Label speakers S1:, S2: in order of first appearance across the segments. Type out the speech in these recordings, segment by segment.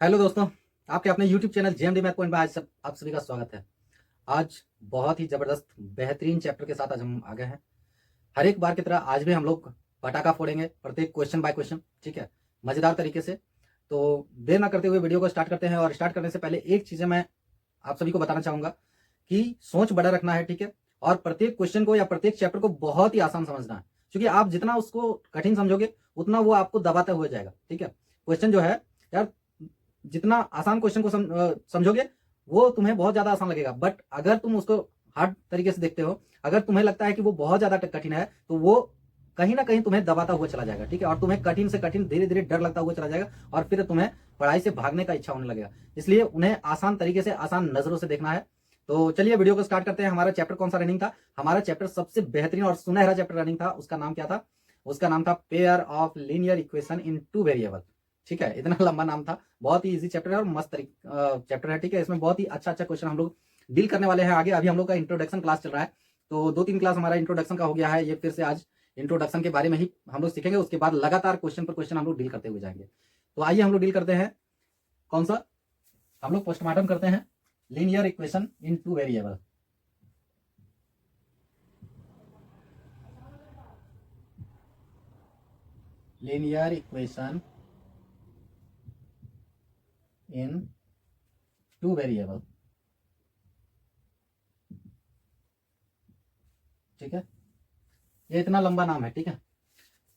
S1: Hello दोस्तों, आपके अपने YouTube channel JMD math point में आज आप सभी का स्वागत है। आज बहुत ही ज़बरदस्त बेहतरीन चैप्टर के साथ आज हम आ गए हैं। हर एक बार की तरह आज भी हम लोग पटाखा फोड़ेंगे, प्रत्येक क्वेश्चन बाय क्वेश्चन, ठीक है, मज़ेदार तरीके से। तो देर ना करते हुए वीडियो को स्टार्ट करते हैं। और स्टार्ट करने से पहले एक चीज़ें मैं आप सभी को बताना चाहूँगा कि सोच बड़ा रखना है, ठीक है, और प्रत्येक क्वेश्चन को या प्रत्येक चैप्टर को बहुत ही आसान समझना है, क्योंकि आप जितना उसको कठिन समझोगे उतना वो आपको दबाता हुआ जाएगा, ठीक है। क्वेश्चन जो है यार, जितना आसान क्वेश्चन को समझोगे वो तुम्हें बहुत ज्यादा आसान लगेगा, बट अगर तुम उसको हार्ड तरीके से देखते हो, अगर तुम्हें लगता है कि वो बहुत ज्यादा कठिन है, तो वो कहीं ना कहीं तुम्हें दबाता हुआ चला जाएगा, ठीक है, और तुम्हें कठिन से कठिन धीरे धीरे डर लगता हुआ चला जाएगा और फिर तुम्हें पढ़ाई से भागने का इच्छा होने लगेगा। इसलिए उन्हें आसान तरीके से, आसान नजरों से देखना है। तो चलिए वीडियो को स्टार्ट करते हैं। हमारा चैप्टर कौन सा रनिंग था? हमारा चैप्टर सबसे बेहतरीन और सुनहरा चैप्टर रनिंग था। उसका नाम क्या था? उसका नाम था pair of linear equation in two variable, ठीक है। इतना लंबा नाम था। बहुत ही इजी चैप्टर है और मस्त चैप्टर है, ठीक है। इसमें बहुत ही अच्छा क्वेश्चन हम लोग डील करने वाले हैं आगे। अभी हम लोग का इंट्रोडक्शन क्लास चल रहा है, तो 2-3 क्लास हमारा इंट्रोडक्शन का हो गया है। ये फिर से आज इंट्रोडक्शन के बारे में ही हम लोग सीखेंगे। उसके बाद लगातार क्वेश्चन पर क्वेश्चन हम लोग डील करते हुए जाएंगे। तो आइए हम लोग डील करते हैं। कौन सा? हम लोग पोस्टमार्टम करते हैं, linear equation in two variable. Linear equation in two variable, ठीक है। ये इतना लंबा नाम है, ठीक है।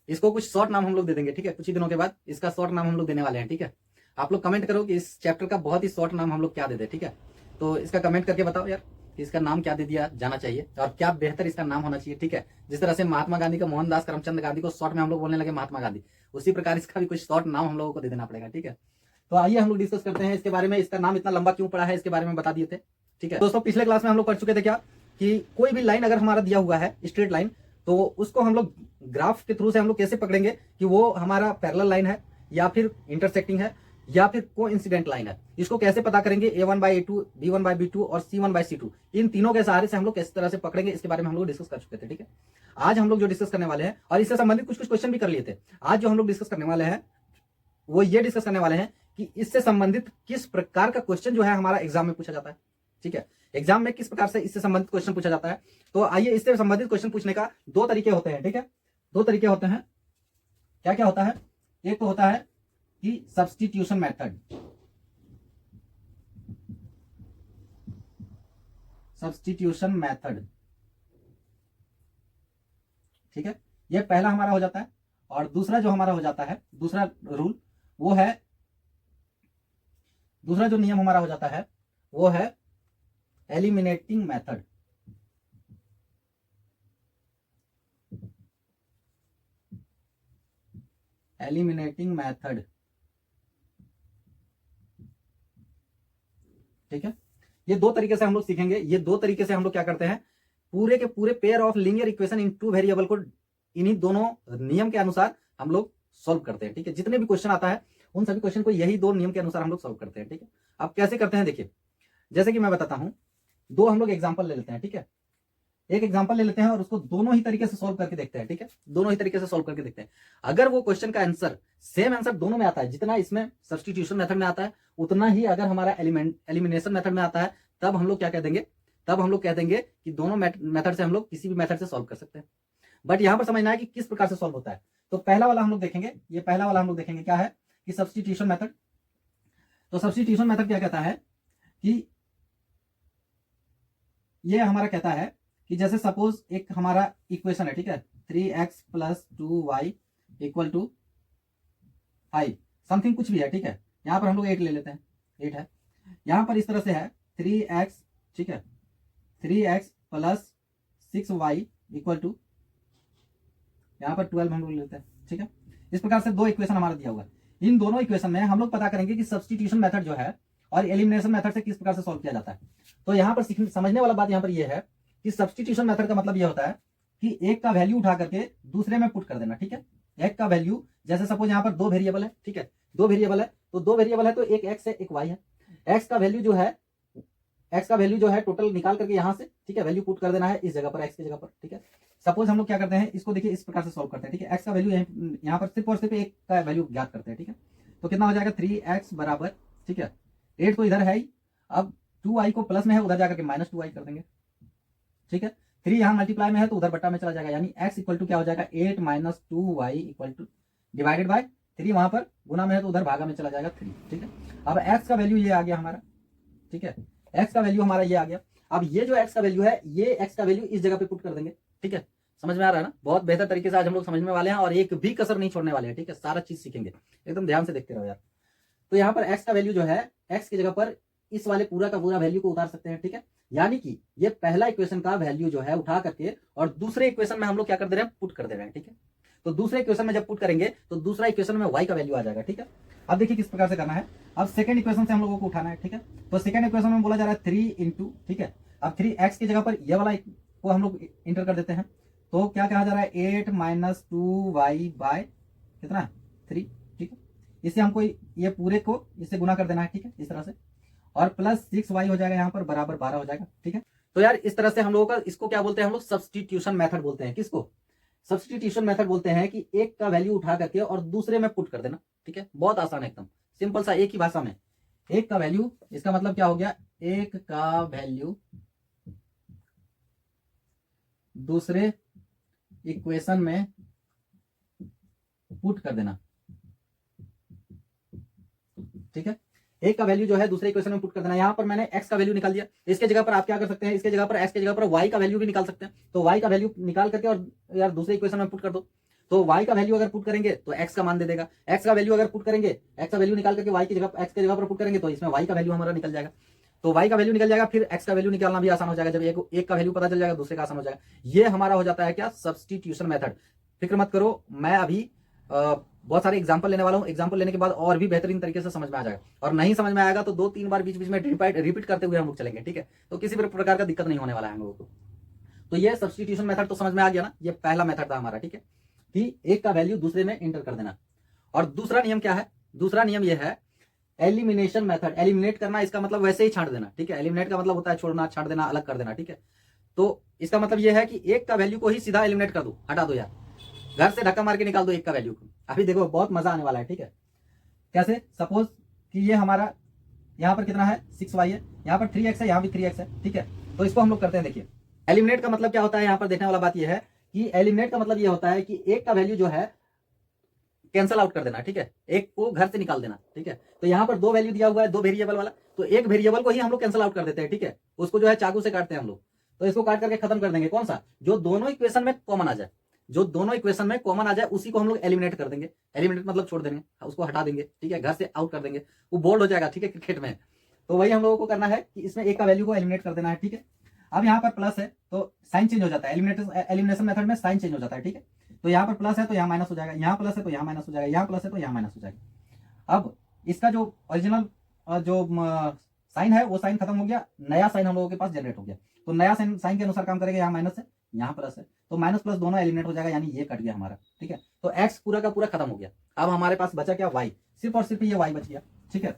S1: इसको कुछ शॉर्ट नाम हम लोग दे देंगे, ठीक है। कुछ ही दिनों के बाद इसका शॉर्ट नाम हम लोग देने वाले हैं, ठीक है। आप लोग कमेंट करो कि इस चैप्टर का बहुत ही शॉर्ट नाम हम लोग क्या दे दे, ठीक है। तो इसका कमेंट करके बताओ यार कि इसका नाम क्या दे दिया जाना चाहिए और क्या बेहतर इसका नाम होना चाहिए, ठीक है। जिस तरह से महात्मा गांधी का मोहनदास करमचंद गांधी को शॉर्ट में हम लोग बोलने लगे महात्मा गांधी, उसी प्रकार इसका भी कुछ शॉर्ट नाम हम लोगों को दे देना पड़ेगा, ठीक है। तो आइए हम लोग डिस्कस करते हैं इसके बारे में। इसका नाम इतना लंबा क्यों पड़ा है इसके बारे में बता दिए थे, ठीक है। दोस्तों पिछले क्लास में हम लोग कर चुके थे क्या कि कोई भी लाइन अगर हमारा दिया हुआ है, स्ट्रेट लाइन, तो उसको हम लोग ग्राफ के थ्रू से हम लोग कैसे पकड़ेंगे कि वो हमारा पैरेलल लाइन है या फिर इंटरसेक्टिंग है या फिर कोइंसिडेंट लाइन है। इसको कैसे पता करेंगे? A1/A2, B1/B2 और C1/C2, इन तीनों के सहारे से हम लोग किस तरह से पकड़ेंगे इसके बारे में हम लोग डिस्कस कर चुके थे, ठीक है। आज हम लोग जो डिस्कस करने वाले हैं, और इससे संबंधित कुछ कुछ क्वेश्चन भी कर लिए थे, आज जो हम लोग डिस्कस करने वाले हैं वो ये डिस्कस करने वाले हैं कि इससे संबंधित किस प्रकार का क्वेश्चन जो है हमारा एग्जाम में पूछा जाता है, ठीक है। एग्जाम में किस प्रकार से इससे संबंधित क्वेश्चन पूछा जाता है। तो आइए, इससे संबंधित क्वेश्चन पूछने का दो तरीके होते हैं, ठीक है। दो तरीके होते हैं। क्या क्या होता है? एक तो होता है कि सब्स्टिट्यूशन मेथड, सब्स्टिट्यूशन मेथड, ठीक है। ये पहला हमारा हो जाता है। और दूसरा जो हमारा हो जाता है, दूसरा रूल वो है, दूसरा जो नियम हमारा हो जाता है वो है एलिमिनेटिंग मेथड। एलिमिनेटिंग मेथड, ठीक है। ये दो तरीके से हम लोग सीखेंगे। ये दो तरीके से हम लोग क्या करते हैं, पूरे के पूरे pair of linear equation in two variable को इन्हीं दोनों नियम के अनुसार हम लोग सॉल्व करते हैं, ठीक है। जितने भी क्वेश्चन आता है उन सभी क्वेश्चन को यही दो नियम के अनुसार हम लोग सॉल्व करते हैं, ठीक है। अब कैसे करते हैं देखिए, जैसे कि मैं बताता हूं, दो हम लोग एग्जाम्पल ले लेते हैं, ठीक है। एक एग्जांपल ले लेते हैं और उसको दोनों ही तरीके से सॉल्व करके देखते हैं, ठीक है। दोनों ही तरीके से सॉल्व करके देखते हैं। अगर वो क्वेश्चन का आंसर सेम आंसर दोनों में आता है, जितना इसमें सब्स्टिट्यूशन मेथड में आता है उतना ही अगर हमारा एलिमिनेशन मेथड में आता है, तब हम लोग क्या कह देंगे, तब हम लोग कह देंगे कि दोनों मेथड से हम लोग किसी भी मेथड से सॉल्व कर सकते हैं। बट यहां पर समझना है कि किस प्रकार से सॉल्व होता है। तो पहला वाला हम लोग देखेंगे, ये पहला वाला हम लोग देखेंगे क्या है कि सब्स्टिट्यूशन मेथड। तो सब्स्टिट्यूशन मेथड क्या कहता है कि ये हमारा कहता है कि जैसे सपोज एक हमारा इक्वेशन है, ठीक है, 3x + 2y = 5, समथिंग कुछ भी है, ठीक है। यहां पर हम लोग 8 ले लेते हैं, 8 है। यहां पर इस तरह से है 3x, ठीक है, 3x + 6y = यहां पर 12 हम लोग लेते हैं, ठीक है। इस प्रकार से दो इक्वेशन हमारा दिया हुआ है। इन दोनों इक्वेशन में हम लोग पता करेंगे कि सब्स्टिट्यूशन मेथड जो है और एलिमिनेशन मेथड से किस प्रकार से सॉल्व किया जाता है। तो यहां पर समझने वाला बात यहां पर यह है कि सब्स्टिट्यूशन मेथड का मतलब यह होता है कि एक का वैल्यू उठा करके दूसरे में पुट कर देना, ठीक है। एक का वैल्यू, जैसे सपोज यहां पर दो वेरिएबल है, ठीक है, दो वेरिएबल है, तो दो वेरिएबल है तो एक x है एक y है। x का वैल्यू जो है, x का वैल्यू जो है टोटल निकाल करके यहां से, ठीक है, वैल्यू पुट कर देना है इस जगह पर, x की जगह पर, ठीक है। सपोज हम लोग क्या करते हैं, इसको देखिए इस प्रकार से सॉल्व करते हैं, ठीक है। x का वैल्यू यहाँ पर सिर्फ और सिर्फ एक का वैल्यू ज्ञात करते हैं, ठीक है। तो कितना हो जाएगा, 3x = ठीक है, 8 तो इधर है ही। अब 2i को प्लस में है, उधर जाकर के -2i कर देंगे। ठीक है, 3 यहाँ मल्टीप्लाई में है तो उधर बट्टा में चला जाएगा, यानी x इक्वल टू क्या हो जाएगा 8 - 2y equal two divided by 3, वहां पर गुना में है तो उधर भागा में चला जाएगा 3। ठीक है, अब x का वैल्यू ये आ गया हमारा। ठीक है, x का वैल्यू हमारा ये आ गया। अब ये जो x का वैल्यू है, ये x का वैल्यू इस जगह पे पुट कर देंगे। ठीक है, समझ में आ रहा है ना? बहुत बेहतर तरीके से आज हम लोग समझने वाले हैं और एक भी कसर नहीं छोड़ने वाले हैं। ठीक है, सारा चीज सीखेंगे, एकदम ध्यान से देखते रहो यार। तो यहाँ पर x का वैल्यू जो है, x की जगह पर इस वाले पूरा का पूरा वैल्यू को उतार सकते हैं। ठीक है, यानी कि ये पहला इक्वेशन का वैल्यू जो है उठा करके और दूसरे इक्वेशन में हम लोग क्या कर दे रहे हैं, पुट कर दे रहे हैं। ठीक है, तो दूसरे इक्वेशन में जब पुट करेंगे तो दूसरा इक्वेशन में y का वैल्यू आ जाएगा। ठीक है, अब देखिए किस प्रकार से करना है। अब सेकंड इक्वेशन से हम लोगों को उठाना है। ठीक है, तो सेकंड इक्वेशन में बोला जा रहा है 3 इंटू, ठीक है, अब 3x की जगह पर ये वाला को हम लोग इंटर कर देते हैं, तो क्या कहा जा रहा है 8 - 2y बाय कितना 3। ठीक है, इससे हमको ये पूरे को इससे गुना कर देना है। ठीक है, इस तरह से, और प्लस 6y हो जाएगा यहाँ पर बराबर 12 हो जाएगा। ठीक है, तो यार इस तरह से हम लोगों का इसको क्या बोलते हैं, हम लोग सब्स्टिट्यूशन मेथड बोलते हैं। किसको? सब्स्टिट्यूशन मेथड बोलते हैं कि एक का वैल्यू उठा करके और दूसरे में पुट कर देना। ठीक है, बहुत आसान है, एकदम सिंपल सा, एक ही भाषा में। एक का वैल्यू, इसका मतलब क्या हो गया, एक का वैल्यू दूसरे इक्वेशन में पुट कर देना। ठीक है, एक का वैल्यू जो है दूसरे इक्वेशन में पुट कर देना। यहां पर मैंने x का वैल्यू निकाल दिया, इसके जगह पर आप क्या कर सकते हैं, इसके जगह पर x की जगह पर y का वैल्यू भी निकाल सकते हैं। तो y का वैल्यू निकाल करके और यार दूसरे इक्वेशन में पुट कर दो। तो y का वैल्यू अगर पुट करेंगे तो x का मान दे देगा, x का वैल्यू अगर पुट करेंगे, x का वैल्यू निकाल करके y की जगह x की जगह पर पुट करेंगे तो इसमें y का वैल्यू हमारा निकल जाएगा। तो y का वैल्यू निकल जाएगा, फिर x का वैल्यू निकालना भी आसान हो जाएगा। जब एक का वैल्यू पता चल जाएगा, दूसरे का आसान हो जाएगा। ये हमारा हो जाता है क्या, सब्स्टिट्यूशन मेथड। फिक्र मत करो, मैं अभी बहुत सारे एग्जांपल लेने वाला हूं। एग्जांपल लेने के बाद और भी बेहतरीन तरीके से समझ में आ जाएगा, और नहीं समझ में आएगा तो 2-3 बार बीच बीच में रिपीट करते हुए हम लोग चलेंगे। ठीक है, तो किसी भी प्रकार का दिक्कत नहीं होने वाला है हम लोगों को। तो ये सब्स्टिट्यूशन मेथड तो समझ में आ गया ना, ये पहला मेथड था हमारा। ठीक है, कि एक का वैल्यू दूसरे में इंटर कर देना। और दूसरा नियम क्या है, दूसरा नियम यह है एलिमिनेशन मेथड। एलिमिनेट करना, इसका मतलब वैसे ही छांट देना। ठीक है, एलिमिनेट का मतलब होता है छोड़ना, छांट देना, अलग कर देना। ठीक है, तो इसका मतलब यह है कि एक का वैल्यू को ही सीधा एलिमिनेट कर दो, हटा दो यार, घर से धक्का मार के निकाल दो एक का वैल्यू को। अभी देखो बहुत मजा आने वाला है। ठीक है, कैसे, सपोज कि ये हमारा यहाँ पर कितना है 6y है, यहाँ पर 3x है, यहाँ भी 3x है। ठीक है, तो इसको हम लोग करते हैं। देखिए एलिमिनेट का मतलब क्या होता है, यहाँ पर देखने वाला बात यह है कि एलिमिनेट का मतलब ये होता है कि एक का वैल्यू जो है कैंसल आउट कर देना। ठीक है, एक को घर से निकाल देना। ठीक है, तो यहाँ पर 2 वैल्यू दिया हुआ है, 2 वेरिएबल वाला, तो एक वेरिएबल को ही हम लोग कैंसल आउट कर देते हैं। ठीक है, उसको जो है चाकू से काटते हैं हम लोग। तो इसको काट करके खत्म कर देंगे, कौन सा, जो दोनों इक्वेशन में कॉमन आ जाए, जो दोनों इक्वेशन में कॉमन आ जाए उसी को हम लोग एलिमिनेट कर देंगे। एलिमिनेट मतलब छोड़ देंगे, उसको हटा देंगे। ठीक है, घर से आउट कर देंगे, वो बोल्ड हो जाएगा। ठीक है, क्रिकेट में। तो वही हम लोगों को करना है कि इसमें एक का वैल्यू को एलिमिनेट कर देना है। ठीक है, अब यहाँ पर प्लस है तो साइन चेंज हो जाता है, एलिमिनेशन मेथड में साइन चेंज हो जाता है। ठीक है, तो यहाँ पर प्लस है तो यहाँ माइनस हो जाएगा, यहाँ प्लस है तो यहाँ माइनस हो जाएगा, यहाँ प्लस है तो यहाँ माइनस हो जाएगा। अब इसका जो ओरिजिनल जो साइन है वो साइन खत्म हो गया, नया साइन हम लोगों के पास जनरेट हो गया। तो नया साइन के अनुसार काम करेगा, यहाँ माइनस है यहाँ प्लस है, तो माइनस प्लस दोनों एलिमिनेट हो जाएगा, यानी ये कट गया हमारा। ठीक है, तो x पूरा का पूरा खत्म हो गया। अब हमारे पास बचा क्या, y, सिर्फ और सिर्फ ये y बच गया। ठीक है,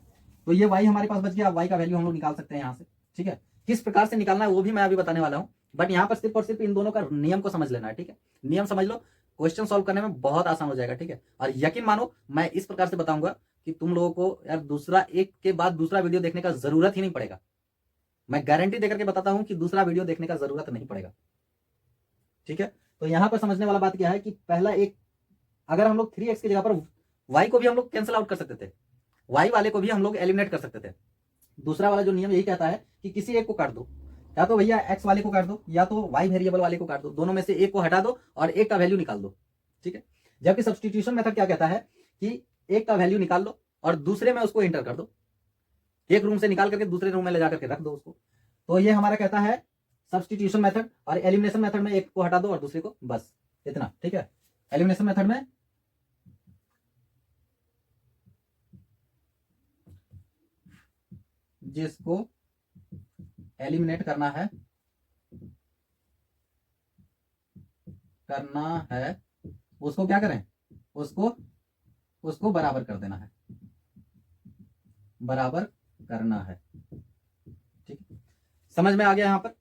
S1: तो ये y हमारे पास बच गया। y का वैल्यू हम लोग निकाल सकते हैं यहाँ से। ठीक है, किस प्रकार से निकालना है वो भी मैं अभी बताने वाला हूँ, बट यहाँ पर सिर्फ और सिर्फ इन दोनों का नियम को समझ लेना है। ठीक है, नियम समझ लो, क्वेश्चन सॉल्व करने में बहुत आसान हो जाएगा। ठीक है, और यकीन मानो मैं इस प्रकार से बताऊंगा कि तुम लोगों को यार दूसरा, एक के बाद दूसरा वीडियो देखने का जरूरत ही नहीं पड़ेगा। मैं गारंटी देकर के बताता हूं कि दूसरा वीडियो देखने का जरूरत नहीं पड़ेगा। ठीक है, तो यहां पर समझने वाला बात क्या है कि पहला एक, अगर हम लोग 3x की जगह पर y को भी हम लोग कैंसिल आउट कर सकते थे, y वाले को भी हम लोग एलिमिनेट कर सकते थे। दूसरा वाला जो नियम यही कहता है कि किसी एक को काट दो, या तो भैया x वाले को काट दो या तो y वेरिएबल वाले को काट दो, दोनों में से एक को हटा दो और एक का वैल्यू निकाल दो। ठीक है, जबकि सब्स्टिट्यूशन मेथड क्या कहता है कि एक का वैल्यू निकाल लो और दूसरे में उसको इंटर कर दो, एक रूम से निकाल करके दूसरे रूम में ले जाकर के रख दो उसको। तो ये हमारा कहता है सब्स्टिट्यूशन मेथड। और एलिमिनेशन मेथड में एक को हटा दो और दूसरे को, बस इतना। ठीक है, एलिमिनेशन मेथड में जिसको एलिमिनेट करना है उसको क्या करें, उसको बराबर कर देना है, बराबर करना है। ठीक, समझ में आ गया। यहां पर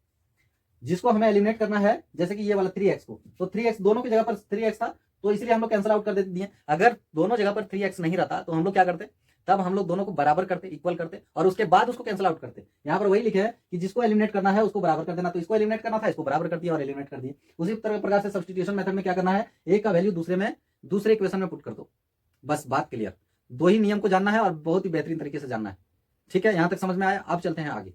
S1: जिसको हमें एलिमिनेट करना है, जैसे कि ये वाला 3x को, तो 3x दोनों की जगह पर 3x था तो इसलिए हम लोग कैंसिल आउट कर देते दिए। अगर दोनों जगह पर 3x नहीं रहता तो हम लोग क्या करते, तब हम लोग दोनों को बराबर करते, इक्वल करते और उसके बाद उसको कैंसिल आउट करते। यहाँ पर वही लिखे है कि जिसको एलिमिनेट करना है उसको बराबर कर देना, तो इसको एलिमिनेट करना था, इसको बराबर कर दिया और एलिमिनेट कर दिया। उसी प्रकार से सब्स्टिट्यूशन मेथड में क्या करना है, एक का वैल्यू दूसरे इक्वेशन में पुट कर दो, बस बात क्लियर। दो ही नियम को जानना है और बहुत ही बेहतरीन तरीके से जानना है। ठीक है, यहां तक समझ में आया? अब चलते हैं आगे।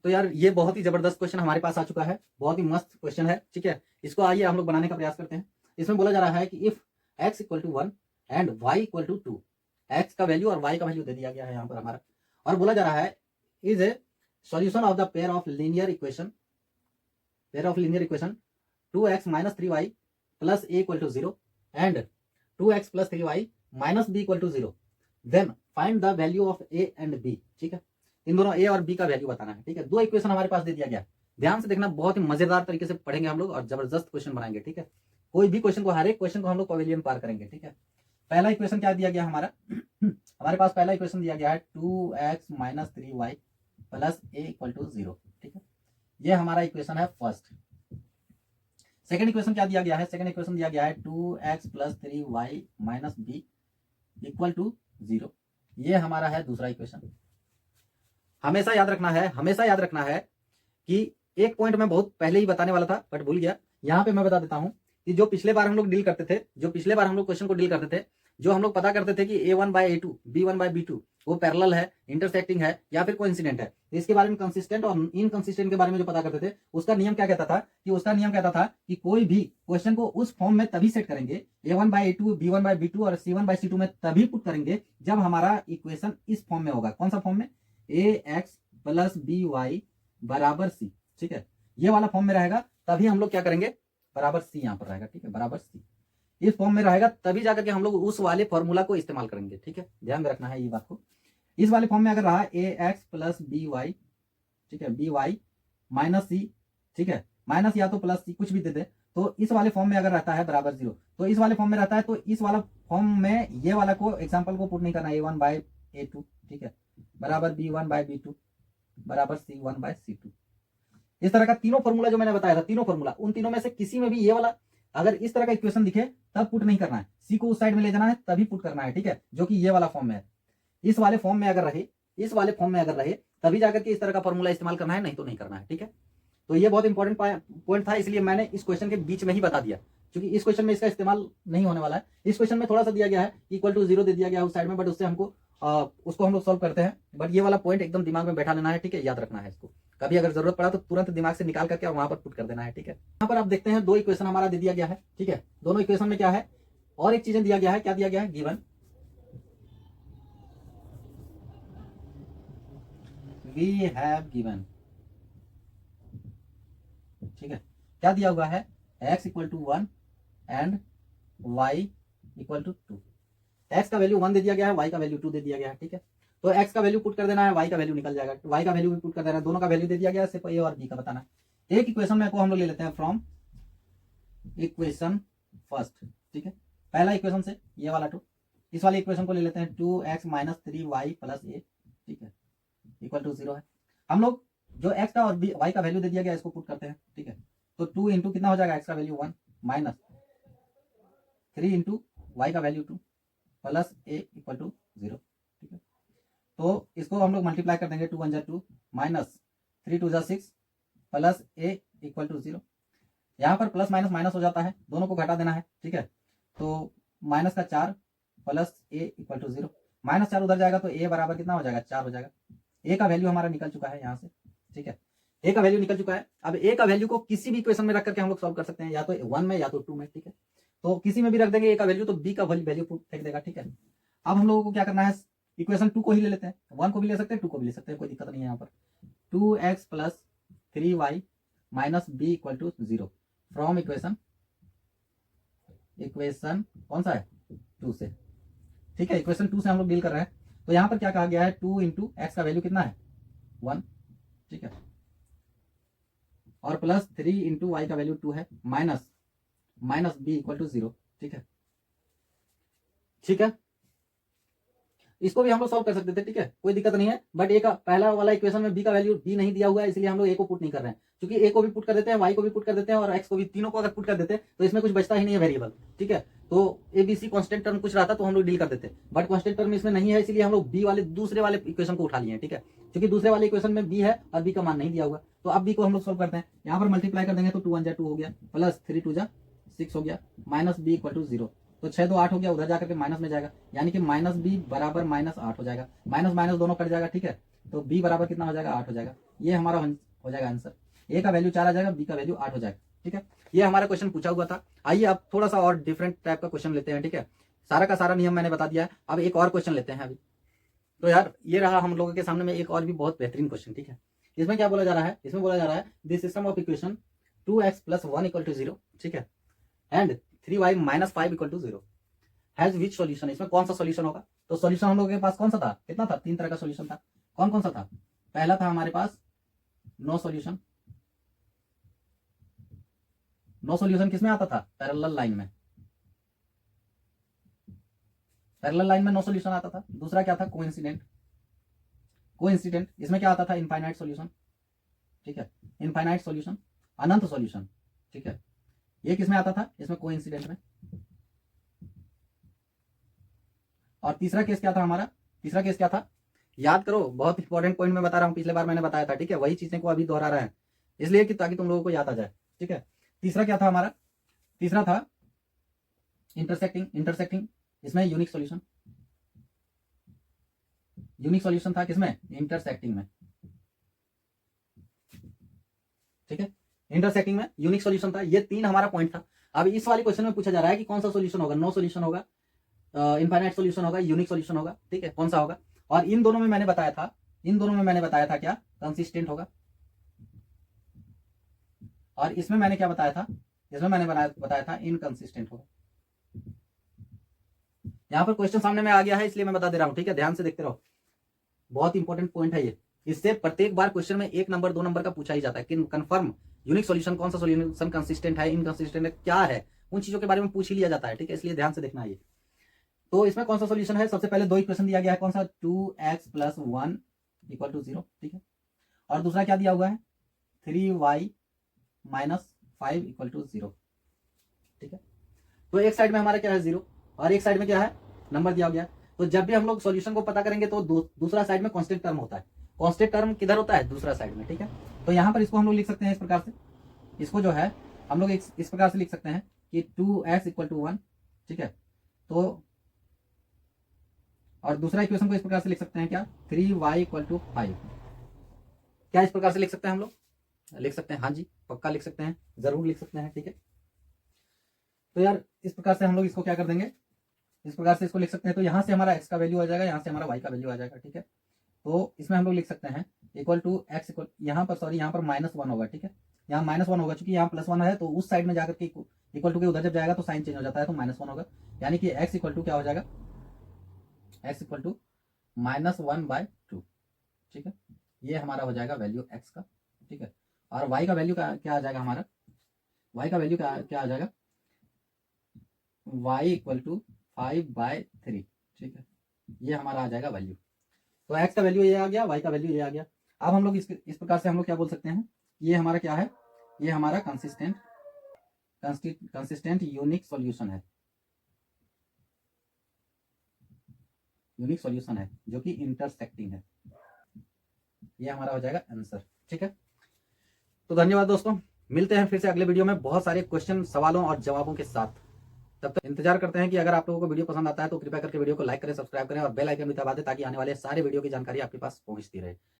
S1: तो यार ये बहुत ही जबरदस्त क्वेश्चन हमारे पास आ चुका है, बहुत ही मस्त क्वेश्चन है। ठीक है, इसको आइए हम लोग बनाने का प्रयास करते हैं। इसमें बोला जा रहा है कि if x equal to 1 and y equal to 2, x का वैल्यू और y का वैल्यू दे दिया गया है यहाँ पर हमारा, और बोला जा रहा है is a solution of the pair of linear equation 2x minus 3y plus a equal to 0 and 2x plus 3y minus b equal to 0, then find the value of a and b। ठीक है, इन दोनों a और b का value बताना है। ठीक है, दो इक्वेशन हमारे पास दे दिया गया है, ध्यान से देखना, बहुत ही मजेदार तरीके से पढ़ेंगे हम लोग और जबरदस्त क्वेश्चन बनाएंगे। ठीक है, कोई भी क्वेश्चन को, हर एक क्वेश्चन को हम लोग पवेलियन पार करेंगे। ठीक है, पहला इक्वेशन क्या दिया गया हमारा हमारे पास पहला इक्वेशन दिया गया है 2x minus 3y plus a equal to 0। ठीक है, ये हमारा इक्वेशन है फर्स्ट। सेकंड इक्वेशन क्या दिया गया है, सेकंड इक्वेशन दिया गया है 2x plus 3y minus b equal to 0, ये हमारा है दूसरा इक्वेशन। हमेशा याद रखना है कि एक पॉइंट मैं बहुत पहले ही बताने वाला था बट भूल गया, यहां पे मैं बता देता हूं कि जो पिछले बार हम लोग क्वेश्चन को डील करते थे, जो हम लोग पता करते थे कि a1 bye a2 b1 bye b2 वो पैरेलल है, इंटरसेक्टिंग है या फिर कोइंसिडेंट है, तो इसके बारे में कंसिस्टेंट और इनकंसिस्टेंट के बारे में जो पता करते थे, उसका नियम क्या कहता था कि कोई भी क्वेश्चन को उस फॉर्म में तभी सेट करेंगे, a1 bye a2 b1 bye b2 और c1 बाय c2 में तभी पुट करेंगे जब हमारा इक्वेशन इस फॉर्म में होगा। कौन सा फॉर्म में, ax प्लस by बराबर c। ठीक है, ये वाला फॉर्म में रहेगा तभी हम लोग क्या करेंगे, बराबर c यहाँ पर रहेगा। ठीक है, बराबर c इस फॉर्म में रहेगा तभी जाकर के हम लोग उस वाले फॉर्मूला को इस्तेमाल करेंगे। ठीक है, ध्यान में रखना है ये बात को। इस वाले फॉर्म में अगर रहा ax प्लस by, ठीक है, by माइनस c, ठीक है, माइनस या तो प्लस c कुछ भी दे दे, तो इस वाले फॉर्म में अगर रहता है बराबर 0, तो इस वाले फॉर्म में रहता है, तो इस वाला फॉर्म में ये वाला को एग्जाम्पल को पुट नहीं करना, a1 बाय a2, ठीक है, बराबर b1 बाय b2 बराबर c1 बाय c2। इस तरह का तीनों फॉर्मूला जो मैंने बताया था, तीनों फॉर्मूला, उन तीनों में से किसी में भी ये वाला अगर इस तरह का इक्वेशन दिखे तब पुट नहीं करना है, सी को उस साइड में ले जाना है तभी पुट करना है। ठीक है, जो कि ये वाला फॉर्म में है, इस वाले फॉर्म में अगर रहे तभी जाकर के इस तरह का फॉर्मूला इस्तेमाल करना है, नहीं तो नहीं करना है। ठीक है, तो ये बहुत इंपॉर्टेंट पॉइंट था, इसलिए मैंने इस क्वेश्चन के बीच में ही बता दिया, क्योंकि इस क्वेश्चन में इसका इस्तेमाल नहीं होने वाला है। इस क्वेश्चन में थोड़ा सा दिया गया है, इक्वल टू 0 दे दिया गया है उस साइड में, बट उससे हमको उसको हम लोग सॉल्व करते हैं, बट ये वाला पॉइंट एकदम दिमाग में बैठा लेना है। ठीक है, याद रखना है इसको, कभी अगर जरूरत पड़ा तो तुरंत दिमाग से निकाल करके और वहां पर पुट कर देना है। ठीक है, यहाँ पर आप देखते हैं दो इक्वेशन हमारा दे दिया गया है। ठीक है, दोनों इक्वेशन में क्या है, और एक चीजें दिया गया है, क्या दिया गया है, गिवन वी हैव गिवन। ठीक है, क्या दिया हुआ है, x equal to 1 and y equal to 2। x का वैल्यू 1 दे दिया गया है, y का वैल्यू 2 दे दिया गया है। ठीक है, तो x का वैल्यू पुट कर देना है, y का वैल्यू निकल जाएगा, y का वैल्यू भी पुट कर देना है, दोनों का वैल्यू दे दिया गया है, सिर्फ a और b का बताना है। एक इक्वेशन में को हम लोग ले लेते हैं फ्रॉम इक्वेशन फर्स्ट। ठीक है, पहला इक्वेशन से ये वाला 2, इस वाले इक्वेशन को ले लेते हैं 2x minus 3y plus a, ठीक है, इक्वल टू 0 है। हम लोग जो x का और y का वैल्यू दे दिया गया इसको पुट करते हैं। ठीक है, तो 2 इंटू कितना हो जाएगा, x का वैल्यू 1 माइनस 3 इंटू y का value 2 plus a equal to 0। ठीक है, तो इसको हम लोग मल्टीप्लाई कर देंगे, 2 1 जा 2 माइनस 3 2 जा 6 प्लस a इक्वल टू 0। यहाँ पर प्लस माइनस माइनस हो जाता है, दोनों को घटा देना है। ठीक है, तो माइनस का 4 plus a equal to 0, minus 4 उधर जाएगा तो a बराबर कितना हो जाएगा, 4 हो जाएगा। a का वैल्यू हमारा निकल चुका है यहाँ से। ठीक है, a का वैल्यू निकल चुका है। अब a का वैल्यू को किसी भी इक्वेशन में रख करके हम लोग सॉल्व कर सकते हैं, या तो 1 में या तो 2 में। ठीक है, तो किसी में भी रख देंगे a का वैल्यू तो b का वैल्यू फेंक देगा। ठीक है, अब हम लोगों को क्या करना है, इक्वेशन 2 को ही ले लेते हैं, 1 को भी ले सकते हैं 2 को भी ले सकते हैं, कोई दिक्कत नहीं है। यहाँ पर 2x plus 3y minus b equal to 0 from equation कौन सा है, 2 से। ठीक है, इक्वेशन 2 से हम लोग डील कर रहे हैं, तो यहाँ पर क्या कहा गया है, 2 इंटू एक्स का वैल्यू कितना है, 1। ठीक है, और प्लस 3 इंटू वाई का वैल्यू 2 है, माइनस बी इक्वल टू 0। ठीक है, ठीक है, इसको भी हम लोग सॉल्व कर सकते थे, ठीक है, कोई दिक्कत नहीं है। बट ए का पहला वाला इक्वेशन में बी का वैल्यू बी नहीं दिया हुआ है, इसलिए हम लोग ए को पुट नहीं कर रहे हैं, क्योंकि ए को भी पुट कर देते हैं, वाई को भी पुट कर देते हैं और एक्स को भी, तीनों को अगर पुट कर देते हैं तो इसमें कुछ बचता ही नहीं है वेरिएबल, ठीक है। तो a b c constant term कुछ रहता तो हम लोग डील कर देते, बट कॉन्स्टेंट टर्म इसमें नहीं है, इसलिए हम लोग बी वाले दूसरे वाले इक्वेशन को उठा लिए हैं, ठीक है, क्योंकि दूसरे वाले इक्वेशन में बी है और बी का मान नहीं दिया हुआ। तो अब बी को हम लोग सोल्व करते हैं, यहाँ पर मल्टीप्लाई कर देंगे तो 2 1 जा 2 हो गया, प्लस 3 2 जा 6 हो गया, माइनस बी इक्वल टू 0, तो 6 2 8 हो गया, उधर जाकर के माइनस में जाएगा, यानी कि माइनस बी बराबर -8 हो जाएगा, माइनस माइनस दोनों कट जाएगा, ठीक है। तो बी बराबर कितना हो जाएगा, 8 हो जाएगा। ये हमारा हो जाएगा आंसर, ए का वैल्यू 4 आ जाएगा, बी का वैल्यू 8 हो जाएगा, ठीक है। ये हमारा क्वेश्चन पूछा हुआ था। आइए अब थोड़ा सा और डिफरेंट टाइप का क्वेश्चन लेते हैं, ठीक है। सारा का सारा नियम मैंने बता दिया है, अब एक और क्वेश्चन लेते हैं अभी। तो यार ये रहा हम लोगों के सामने में एक और भी बहुत बेहतरीन क्वेश्चन, ठीक है। इसमें क्या बोला जा रहा है, इसमें बोला जा रहा है this system of equation 2x + 1 = 0, ठीक है, and 3y - 5 = 0 has which solution. इसमें कौन सा सॉल्यूशन होगा। तो सॉल्यूशन हम लोगों के पास कौन सा था, कितना था, 3 तरह का सॉल्यूशन था। कौन कौन सा था, पहला था हमारे पास नो सॉल्यूशन। नो सॉल्यूशन किसमें आता था, पैरेलल लाइन में, पैरेलल लाइन में नो सॉल्यूशन आता था। दूसरा क्या था, कोइंसिडेंट। कोइंसिडेंट इसमें क्या आता था, इनफाइनाइट सॉल्यूशन, ठीक है, इनफाइनाइट सॉल्यूशन, अनंत सॉल्यूशन, ठीक है। ये किसमें आता था, इसमें कोइंसिडेंट में। और तीसरा केस क्या था हमारा, तीसरा केस क्या था, याद करो, बहुत इंपॉर्टेंट पॉइंट में बता रहा हूं, पिछले बार मैंने बताया था, ठीक है, वही चीजें को अभी दोहरा रहे हैं, इसलिए कि ताकि तुम लोगों को याद आ जाए, ठीक है। तीसरा क्या था हमारा, तीसरा था इंटरसेक्टिंग। इंटरसेक्टिंग इसमें यूनिक सॉल्यूशन, यूनिक सॉल्यूशन था किसमें, इंटरसेक्टिंग में, ठीक है, इंटरसेक्टिंग में यूनिक सॉल्यूशन था। ये 3 हमारा पॉइंट था। अब इस वाले क्वेश्चन में पूछा जा रहा है कि कौन सा सॉल्यूशन होगा, नो सॉल्यूशन होगा, इनफाइनाइट सॉल्यूशन होगा, यूनिक सॉल्यूशन होगा, ठीक है, कौन सा होगा। और इन दोनों में मैंने बताया था, इन दोनों में मैंने बताया था क्या, कंसिस्टेंट होगा। और इसमें मैंने क्या बताया था, इसमें मैंने बताया था इनकंसिस्टेंट होगा। यहां पर क्वेश्चन सामने में आ गया है, इसलिए मैं बता दे रहा हूं, ठीक है, ध्यान से देखते रहो, बहुत इंपॉर्टेंट पॉइंट है ये। इससे प्रत्येक बार क्वेश्चन में 1 नंबर 2 नंबर का पूछा ही जाता है कि कंफर्म यूनिक सॉल्यूशन, कौन सा सॉल्यूशन कंसिस्टेंट है, इनकंसिस्टेंट है, क्या है, उन चीजों के बारे में पूछ ही लिया जाता है, ठीक है, इसलिए ध्यान से देखना है ये। तो इसमें कौन सा सॉल्यूशन है, सबसे पहले 2 इक्वेशन दिया गया है, कौन सा, 2x + 1 = 0, ठीक है, और दूसरा क्या दिया हुआ है, 3y - 5 = 0, ठीक है। तो एक साइड में हमारा क्या है 0 और एक साइड में क्या है, नंबर दिया गया है। तो जब भी हम लोग सॉल्यूशन को पता करेंगे तो दूसरा साइड में कांस्टेंट टर्म होता है। कांस्टेंट टर्म किधर होता है, दूसरा साइड में, ठीक है। तो यहाँ पर इसको हम लोग लिख सकते हैं इस प्रकार से, इसको जो है हम लोग इस प्रकार से लिख सकते हैं कि 2x = 1, ठीक है। तो और दूसरा इक्वेशन को इस प्रकार से लिख सकते हैं क्या, 3y = 5। क्या इस प्रकार से लिख सकते हैं हम लोग, लिख सकते हैं, हाँ जी पक्का लिख सकते हैं, जरूर लिख सकते हैं, ठीक है। तो यार इस प्रकार से हम लोग इसको क्या कर देंगे, इस प्रकार से इसको लिख सकते हैं। तो यहाँ से हमारा x का वैल्यू आ जाएगा, यहाँ से हमारा y का वैल्यू आ जाएगा, ठीक है। तो इसमें हम लोग लिख सकते हैं = x, यहाँ पर सॉरी यहाँ पर -1 होगा, ठीक है, यहाँ -1 होगा, चूंकि यहाँ +1 है तो उस साइड में जाकर के इक्वल टू के उधर जब जाएगा तो साइन चेंज हो जाता है, तो -1 होगा, यानी कि x = क्या हो जाएगा, x = -1/2, ठीक है। ये हमारा हो जाएगा वैल्यू x का, ठीक है। और y का वैल्यू क्या आ जाएगा हमारा, y का वैल्यू क्या आ जाएगा, y = 5/3, ठीक है, ये हमारा आ जाएगा वैल्यू। तो x का वैल्यू ये आ गया, y का वैल्यू ये आ गया। अब हम लोग इस प्रकार से हम लोग क्या बोल सकते हैं, ये हमारा क्या है, ये हमारा कंसिस्टेंट यूनिक सॉल्यूशन है, यूनिक सॉल्यूशन है जो कि इंटरसेक्टिंग है। ये हमारा हो जाएगा आंसर, ठीक है। तो धन्यवाद दोस्तों, मिलते हैं फिर से अगले वीडियो में बहुत सारे क्वेश्चन, सवालों और जवाबों के साथ। तब तक इंतजार करते हैं कि अगर आप लोगों को वीडियो पसंद आता है तो कृपया करके वीडियो को लाइक करें, सब्सक्राइब करें और बेल आइकन भी दबा दें ताकि आने वाले सारे वीडियो की जानकारी आपके पास पहुंचती रहे।